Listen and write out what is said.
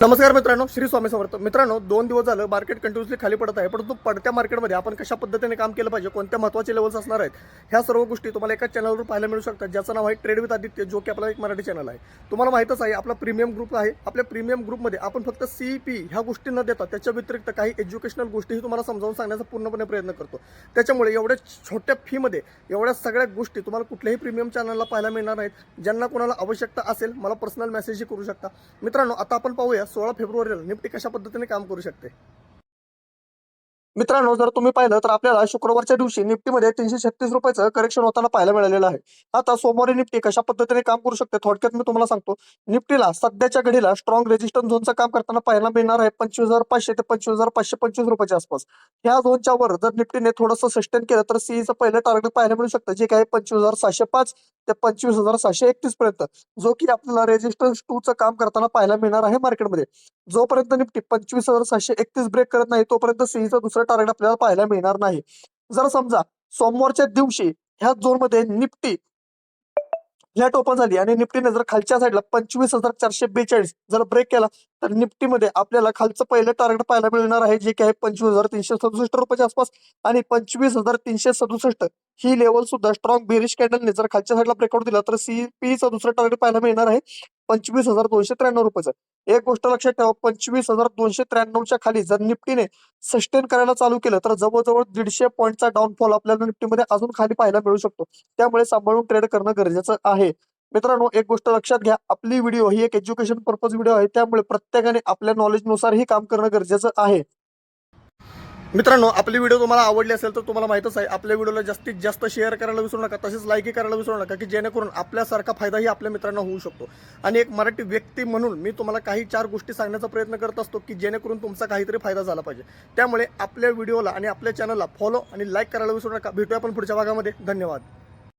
नमस्कार मित्रांनो, श्री स्वामी समर्थ. मित्रांनो, 2 दिवस झालं मार्केट कंटिन्युअसली खाली पडत आहे. परंतु पडत्या मार्केटमध्ये आपण कशा पद्धतीने काम केलं पाहिजे, कोणत्या महत्त्वाचे लेवल्स असणार आहेत, ह्या सर्व गोष्टी तुम्हाला एकाच चॅनलवर पाहायला मिळू शकतात, ज्याचं नाव आहे ट्रेड विथ आदित्य, जो की आपला एक मराठी चॅनल आहे. तुम्हाला माहितच आहे, आपला प्रीमियम ग्रुप आहे. आपल्या प्रीमियम ग्रुपमध्ये आपण फक्त CP ह्या गोष्टी न देता त्याच्या व्यतिरिक्त काही एज्युकेशनल गोष्टीही तुम्हाला समजावून सांगण्याचा पूर्णपणे प्रयत्न करतो. त्याच्यामुळे एवढ्या छोट्या फीमध्ये एवढ्या सगळ्या गोष्टी तुम्हाला कुठल्याही प्रीमियम चॅनलला पाहायला मिळणार नाहीत. ज्यांना कोणाला आवश्यकता असेल, मला पर्सनल मेसेजही करू शकता. मित्रांनो, आता आपण पाहूया 16 फेब्रुवारीला निफ्टी कशा पद्धतीने काम करू शकते. मित्रांनो, जर तुम्ही पाहिलं तर आपल्याला शुक्रवारच्या दिवशी निफ्टीमध्ये 336 रुपयाचं करेक्शन होताना पाहायला मिळालेलं आहे. आता सोमवारी निफ्टी कशा पद्धतीने काम करू शकते थोडक्यात मी तुम्हाला सांगतो. निफ्टीला सध्याच्या घडीला स्ट्रॉंग रेजिस्टन्स झोनचं काम करताना पाहायला मिळणार आहे 25,500 ते 25,525 रुपयाच्या आसपास. ह्या झोनच्या वर जर निफ्टीने थोडंसं सस्टेन केलं तर सीईचं पहिलं टार्गेट पाहायला मिळू शकतं, जे काय 25,705 ते 25,731 पर्यंत, जो की आपल्याला रेजिस्टन्स 2 चं काम करताना पाहायला मिळणार आहे मार्केटमध्ये. जोपर्यंत निफ्टी 25,731 ब्रेक करत नाही तोपर्यंत सीईचं दुसरं टार्गेट आपल्याला पाहायला मिळणार नाही. जर समजा सोमवारच्या दिवशी ह्या झोनमध्ये निफ्टी फ्लॅट ओपन झाली आणि निफ्टीने जर खालच्या साईडला 25,442 जर ब्रेक केला तर निफ्टीमध्ये आपल्याला खालचं पहिलं टार्गेट पाहायला मिळणार आहे, जे की आहे 25,367 रुपयाच्या आसपास. आणि 25,367 ही लेवल सुद्धा स्ट्रॉंग बेरिश कॅन्डलने जर खालच्या साईडला ब्रेकआउट दिला तर सीपीचं दुसरं टार्गेट पाहायला मिळणार आहे 25,293 रुपयाचं. एक गोष्ट लक्षात ठेवा, 25,293च्या खाली जर निफ्टीने सस्टेन करायला चालू केलं तर जवळजवळ 150 पॉईंटचा डाऊनफॉल आपल्याला निफ्टीमध्ये अजून खाली पाहायला मिळू शकतो. त्यामुळे सांभाळून ट्रेड करणं गरजेचं आहे. मित्रांनो, एक गोष्ट लक्षात घ्या, आपली व्हिडिओ ही एक एज्युकेशन पर्पज व्हिडिओ आहे, त्यामुळे प्रत्येकाने आपल्या नॉलेजनुसार ही काम करणं गरजेचं आहे. मित्रांनो, आपली व्हिडिओ तुम्हाला आवडली असेल तर तुम्हाला माहितच आहे, आपल्या व्हिडिओला जास्तीत जास्त शेअर करायला विसरू नका, तसेच लाईकही करायला विसरू नका, की जेणेकरून आपल्यासारखा फायदाही आपल्या मित्रांना होऊ शकतो. आणि एक मराठी व्यक्ती म्हणून मी तुम्हाला काही 4 गोष्टी सांगण्याचा प्रयत्न करत असतो, की जेणेकरून तुमचा काहीतरी फायदा झाला पाहिजे. त्यामुळे आपल्या व्हिडिओला आणि आपल्या चॅनलला फॉलो आणि लाईक करायला विसरू नका. भेटूया आपण पुढच्या भागामध्ये. धन्यवाद.